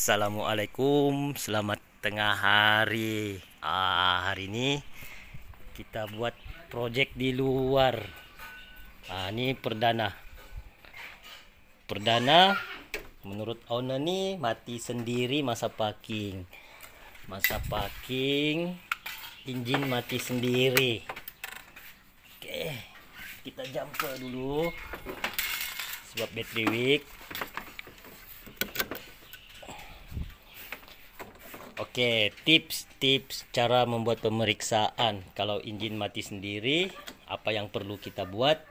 Assalamualaikum, selamat tengah hari. Hari ini kita buat project di luar. Ini perdana. Menurut owner nih mati sendiri masa parking. Engine mati sendiri. Oke, kita jumper dulu. Sebab battery weak. Oke, tips cara membuat pemeriksaan kalau engine mati sendiri, apa yang perlu kita buat?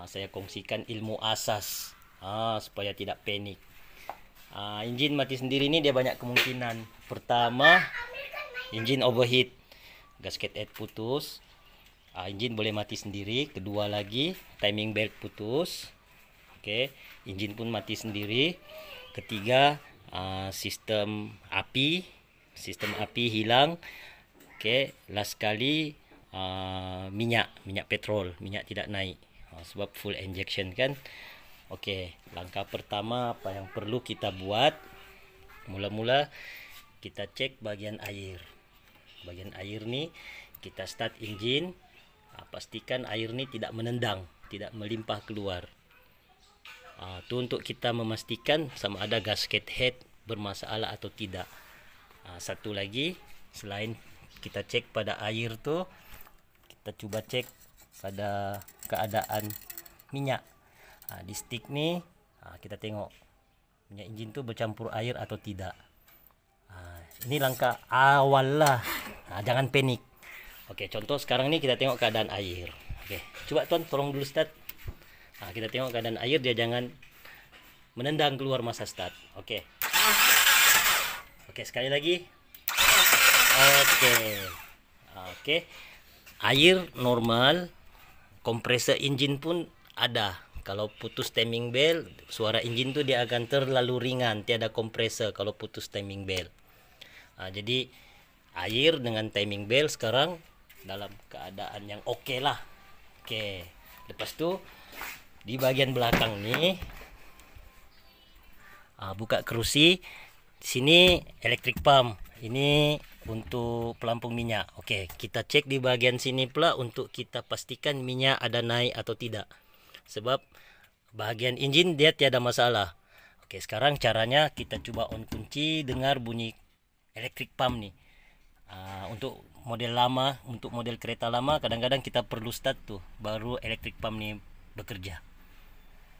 Saya kongsikan ilmu asas supaya tidak panik. Engine mati sendiri ini dia banyak kemungkinan. Pertama, engine overheat, gasket head putus, engine boleh mati sendiri. Kedua lagi, timing belt putus. Oke, engine pun mati sendiri. Ketiga, sistem api hilang. Oke, last kali minyak petrol, minyak tidak naik sebab full injection kan. Oke, langkah pertama apa yang perlu kita buat? Mula-mula kita cek bagian air nih, kita start engine. Pastikan air nih tidak menendang, tidak melimpah keluar. Itu untuk kita memastikan sama ada gasket head bermasalah atau tidak. Satu lagi, selain kita cek pada air tuh, kita coba cek pada keadaan minyak. Di stick nih, kita tengok minyak engine tuh bercampur air atau tidak. Ini langkah awal lah. Jangan panik. Oke, contoh sekarang nih kita tengok keadaan air. Oke, coba tuan tolong dulu start. Kita tengok keadaan air, dia jangan menendang keluar masa start. Oke, sekali lagi. Oke. Air normal, kompresor engine pun ada. Kalau putus timing belt, suara engine tuh dia akan terlalu ringan, tiada kompresor kalau putus timing belt. Jadi air dengan timing belt sekarang dalam keadaan yang oke lah. Oke. Lepas itu di bagian belakang nih, buka kerusi. Di sini electric pump, ini untuk pelampung minyak. Oke, kita cek di bagian sini pula untuk kita pastikan minyak ada naik atau tidak. Sebab bagian engine dia tiada masalah. Oke, sekarang caranya kita coba on kunci, dengar bunyi electric pump nih. Untuk model lama, untuk model kereta lama kadang-kadang kita perlu start tuh baru electric pump nih bekerja.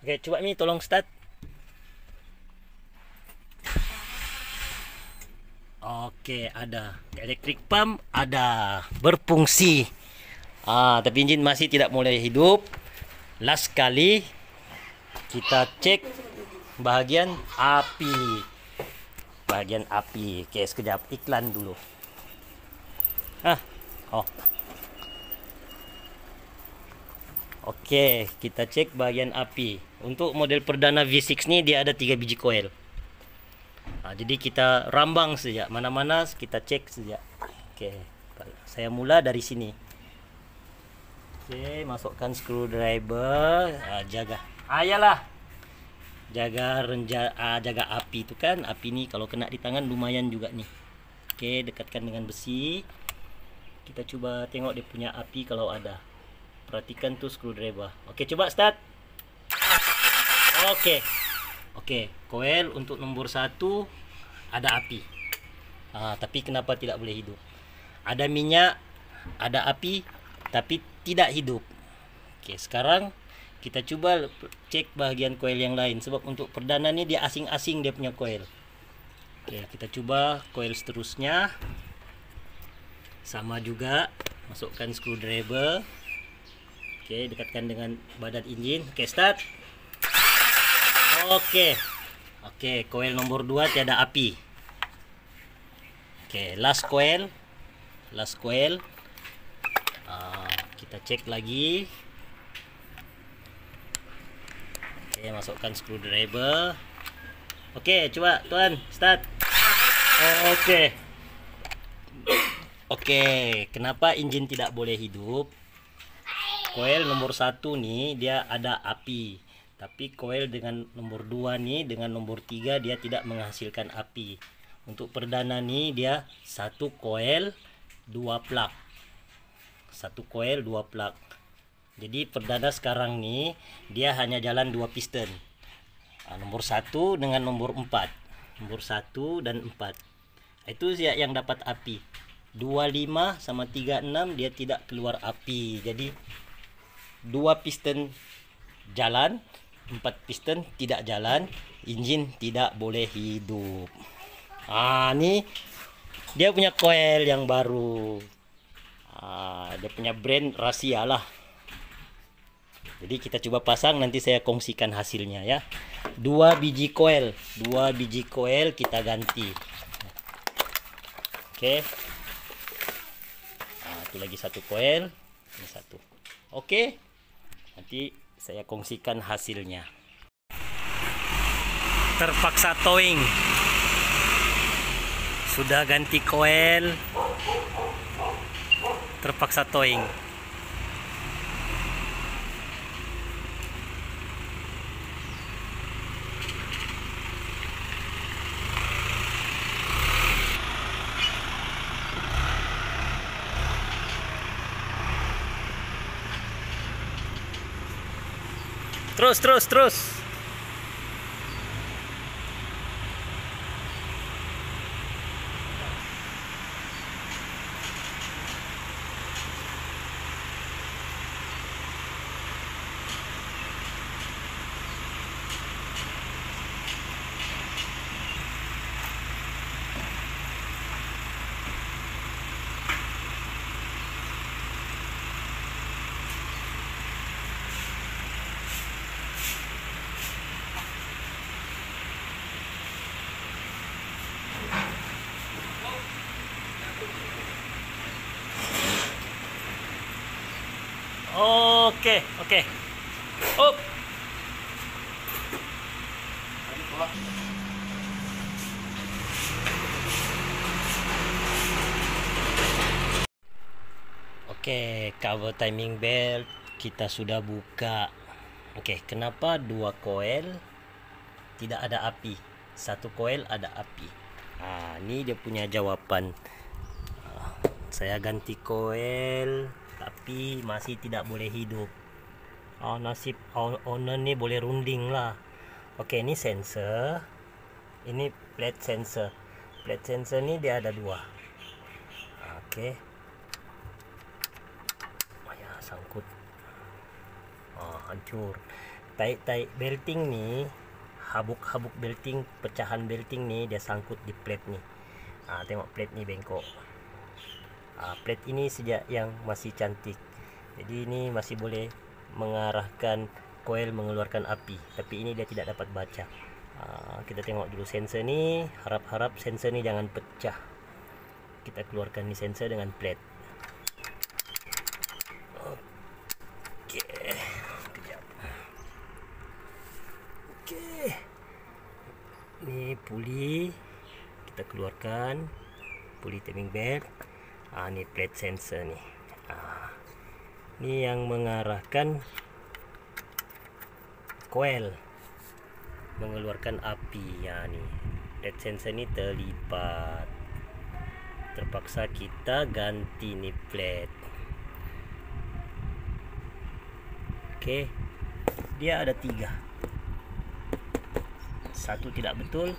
Oke, coba nih tolong start. Oke, ada electric pump, ada berfungsi. Tapi engine masih tidak mulai hidup. Last kali kita cek bagian api. Oke, sekejap iklan dulu. Oke, kita cek bagian api. Untuk model perdana V6 nih dia ada 3 biji coil. Jadi kita rambang saja, mana-mana kita cek saja. Oke, saya mula dari sini. Oke, masukkan screwdriver. Jaga jaga api itu kan. Api ini kalau kena di tangan lumayan juga nih. Oke, dekatkan dengan besi. Kita coba tengok dia punya api kalau ada. Perhatikan tuh screwdriver. Oke, coba start. Oke, coil untuk nomor 1 ada api. Tapi kenapa tidak boleh hidup? Ada minyak, ada api, tapi tidak hidup. Oke, sekarang kita coba cek bagian coil yang lain. Sebab untuk perdana ini dia asing-asing dia punya coil. Oke, kita coba coil seterusnya. Sama juga, masukkan screwdriver. Oke, dekatkan dengan badan engine. Oke, start. Oke, coil nomor 2 tiada api. Oke, last coil. Kita cek lagi. Oke, masukkan screwdriver. Oke, coba tuan start. Oke, kenapa engine tidak boleh hidup? Coil nomor 1 nih dia ada api. Tapi koil dengan nomor 2 nih dengan nomor 3 dia tidak menghasilkan api. Untuk perdana nih dia satu koil 2 plug. Satu koil 2 plug. Jadi perdana sekarang nih dia hanya jalan 2 piston. Nomor 1 dengan nomor 4. Nomor 1 dan 4. Itu yang dapat api. 25 sama 36 dia tidak keluar api. Jadi 2 piston jalan, 4 piston tidak jalan, engine tidak boleh hidup. Nih dia punya coil yang baru. Dia punya brand Rahasia lah. Jadi kita coba pasang, nanti saya kongsikan hasilnya ya. 2 biji coil kita ganti. Oke. Itu lagi satu coil, ini satu. Oke. Nanti saya kongsikan hasilnya. Terpaksa towing. Sudah ganti coil. Terpaksa towing. Terus. Oke. Up. Oke, cover timing belt kita sudah buka. Oke, kenapa 2 coil tidak ada api? 1 coil ada api. Ini dia punya jawaban. Saya ganti coil tapi masih tidak boleh hidup. Nasib owner nih boleh runding lah. Oke, ini sensor. Ini plate sensor. Plate sensor ini dia ada 2. Oke. Sangkut. Hancur. Tai belting nih, habuk belting, pecahan belting nih dia sangkut di plate nih. Tengok plate nih bengkok. Plate ini sejak yang masih cantik. Jadi ini masih boleh mengarahkan coil mengeluarkan api, tapi ini dia tidak dapat baca. Kita tengok dulu sensor nih, harap sensor nih jangan pecah. Kita keluarkan nih sensor dengan plate. Oke. Ini puli kita keluarkan, puli timing belt. Ini plate sensor nih. Ini yang mengarahkan coil mengeluarkan api ya nih. Plate sensor ini terlipat. Terpaksa kita ganti nih plate. Oke. Dia ada 3. 1 tidak betul.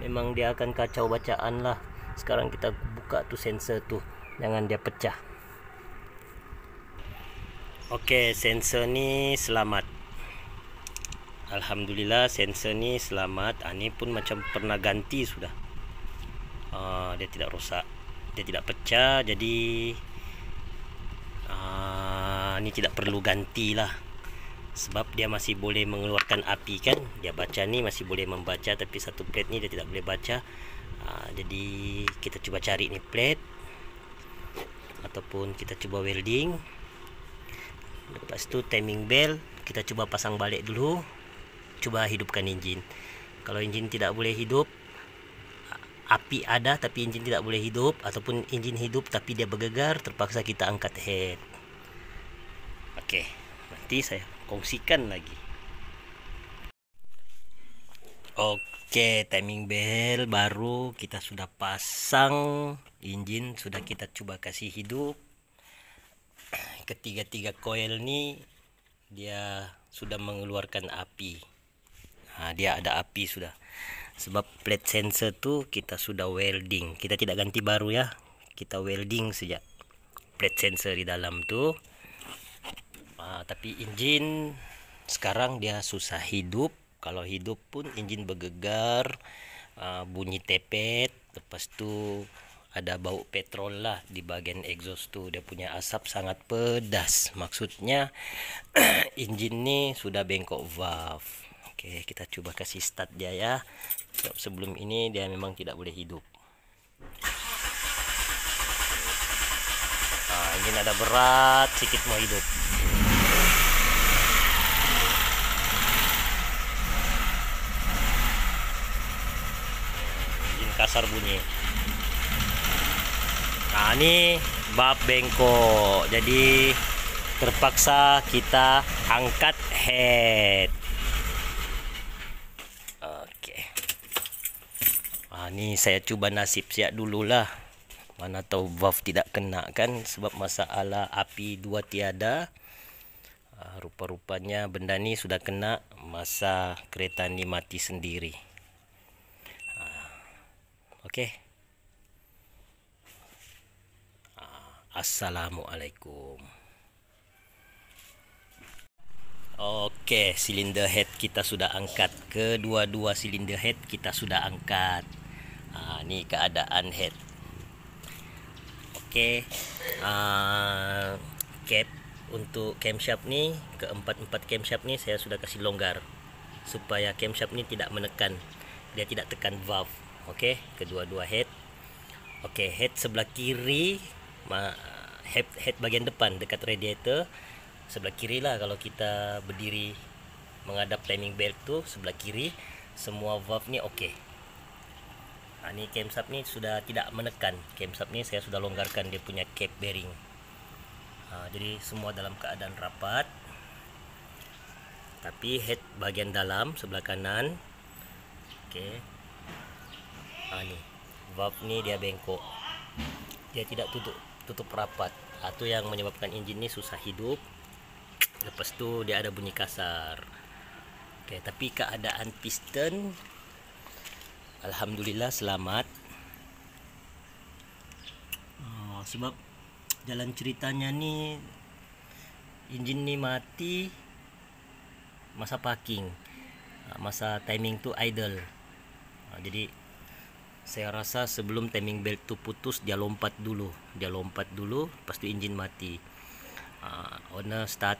Memang dia akan kacau bacaan lah. Sekarang kita buka tuh sensor tuh. Jangan dia pecah. Oke, sensor ini selamat. Alhamdulillah sensor ini selamat. Ini pun macam pernah ganti sudah. Dia tidak rusak, dia tidak pecah. Jadi ini tidak perlu ganti lah. Sebab dia masih boleh mengeluarkan api kan. Dia baca nih masih boleh membaca, tapi satu plate nih dia tidak boleh baca. Jadi kita coba cari nih plate, ataupun kita coba welding. Lepas itu timing belt kita coba pasang balik dulu. Coba hidupkan engine. Kalau engine tidak boleh hidup, api ada tapi engine tidak boleh hidup, ataupun engine hidup tapi dia bergegar, terpaksa kita angkat head. Oke, nanti saya kongsikan lagi. Oke, timing bell baru kita sudah pasang, engine sudah kita coba kasih hidup. Ketiga-tiga coil nih dia sudah mengeluarkan api. Nah, dia ada api sudah. Sebab plate sensor tuh kita sudah welding. Kita tidak ganti baru ya. Kita welding saja plate sensor di dalam tuh. Tapi engine sekarang dia susah hidup. Kalau hidup pun engine bergegar, bunyi tepet, lepas tu ada bau petrol lah di bagian exhaust tuh. Dia punya asap sangat pedas. Maksudnya engine nih sudah bengkok valve. Oke, kita coba kasih start dia ya. Sebelum ini dia memang tidak boleh hidup. Engine ada berat, sedikit mau hidup. Kasar bunyi. Nah, ini bab bengkok, jadi terpaksa kita angkat head. Oke. Ini saya coba nasib siap dulu lah. Mana tahu valve tidak kena kan, sebab masalah api dua tiada. Rupa-rupanya benda ni sudah kena masa kereta ni mati sendiri. Oke. Assalamualaikum. Oke, silinder head kita sudah angkat. Kedua-dua silinder head kita sudah angkat. Ini keadaan head. Oke. Cap untuk camshaft nih, keempat-empat camshaft nih saya sudah kasih longgar supaya camshaft nih tidak menekan. Dia tidak tekan valve. Oke, kedua-dua head. Oke, head sebelah kiri, head bagian depan dekat radiator sebelah kiri lah. Kalau kita berdiri menghadap timing belt tuh sebelah kiri, semua valve ni oke. Ini camshaft ni sudah tidak menekan. Camshaft ni saya sudah longgarkan dia punya cap bearing. Jadi semua dalam keadaan rapat. Tapi head bagian dalam sebelah kanan, oke. Ni valve ni dia bengkok, dia tidak tutup rapat. Itu yang menyebabkan engine ni susah hidup. Lepas tu dia ada bunyi kasar. Oke, tapi keadaan piston alhamdulillah selamat. Sebab jalan ceritanya ni engine ni mati masa parking, masa timing tu idle. Jadi saya rasa sebelum timing belt tu putus dia lompat dulu, lepas tu engine mati. Owner start,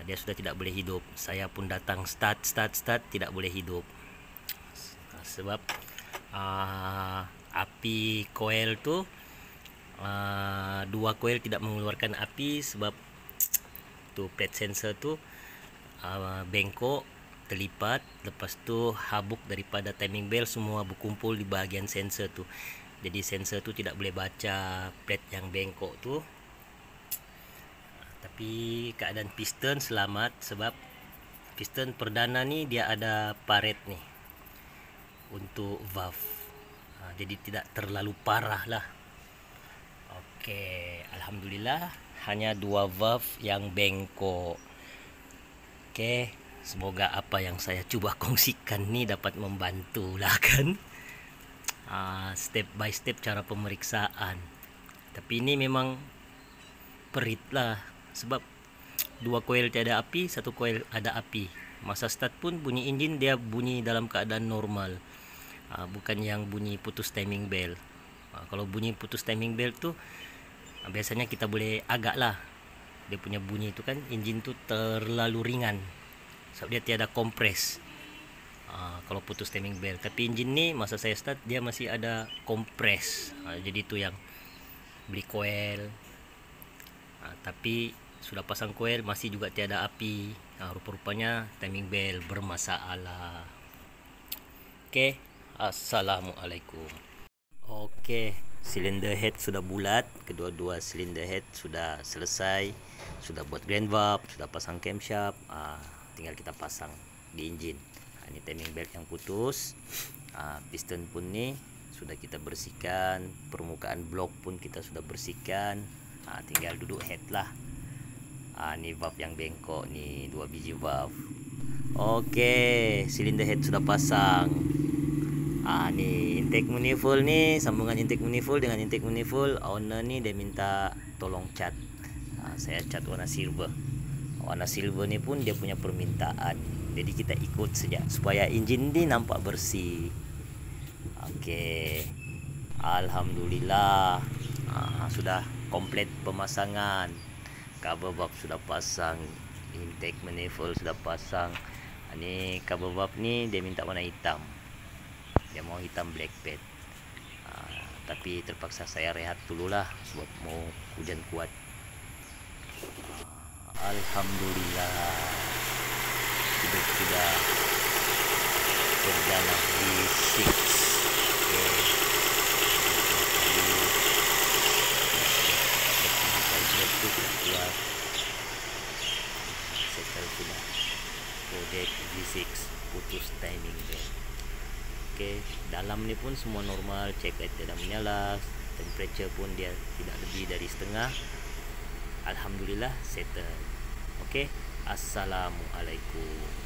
dia sudah tidak boleh hidup. Saya pun datang start, tidak boleh hidup. Sebab api coil tu, dua coil tidak mengeluarkan api sebab tu plate sensor tu bengkok, terlipat. Lepas tu habuk daripada timing bell semua berkumpul di bahagian sensor tu. Jadi sensor tu tidak boleh baca plate yang bengkok tu. Tapi keadaan piston selamat sebab piston perdana ni dia ada paret ni untuk valve. Jadi tidak terlalu parah lah. Oke, alhamdulillah hanya dua valve yang bengkok. Oke, semoga apa yang saya coba kongsikan ni dapat membantu lah kan. Step by step cara pemeriksaan. Tapi ini memang perit lah sebab dua coil tiada api, satu coil ada api. Masa start pun bunyi engine dia bunyi dalam keadaan normal, bukan yang bunyi putus timing bell. Kalau bunyi putus timing bell tu biasanya kita boleh agak lah. Dia punya bunyi tu kan, engine tu terlalu ringan sebab dia tiada kompres. Kalau putus timing bell. Tapi engine ni masa saya start dia masih ada kompres. Jadi tu yang beli coil. Tapi sudah pasang coil masih juga tiada api. Rupa-rupanya timing bell bermasalah. Oke, assalamualaikum. Oke, silinder head sudah bulat, kedua-dua silinder head sudah selesai, sudah buat grand valve, sudah pasang camshaft, tinggal kita pasang di engine. Ini timing belt yang putus. Piston pun nih sudah kita bersihkan, permukaan blok pun kita sudah bersihkan. Tinggal duduk head lah. Ini valve yang bengkok nih, 2 biji valve. Oke, silinder head sudah pasang. Nih intake manifold nih, sambungan intake manifold dengan intake manifold. Owner nih dia minta tolong cat. Saya cat warna silver. Warna silver nih pun dia punya permintaan. Jadi kita ikut saja supaya engine ini nampak bersih. Oke. Alhamdulillah. Sudah komplit pemasangan. Cover valve sudah pasang, intake manifold sudah pasang. Ini cover valve nih dia minta warna hitam. Dia mau hitam black pad. Tapi terpaksa saya rehat dulu lah sebab mau hujan kuat. Alhamdulillah sudah berjalan di 6. Settle sudah project V6 putus timing belt. Dalam ni pun semua normal, check light tidak menyala, temperature pun dia tidak lebih dari setengah. Alhamdulillah settle. Assalamualaikum.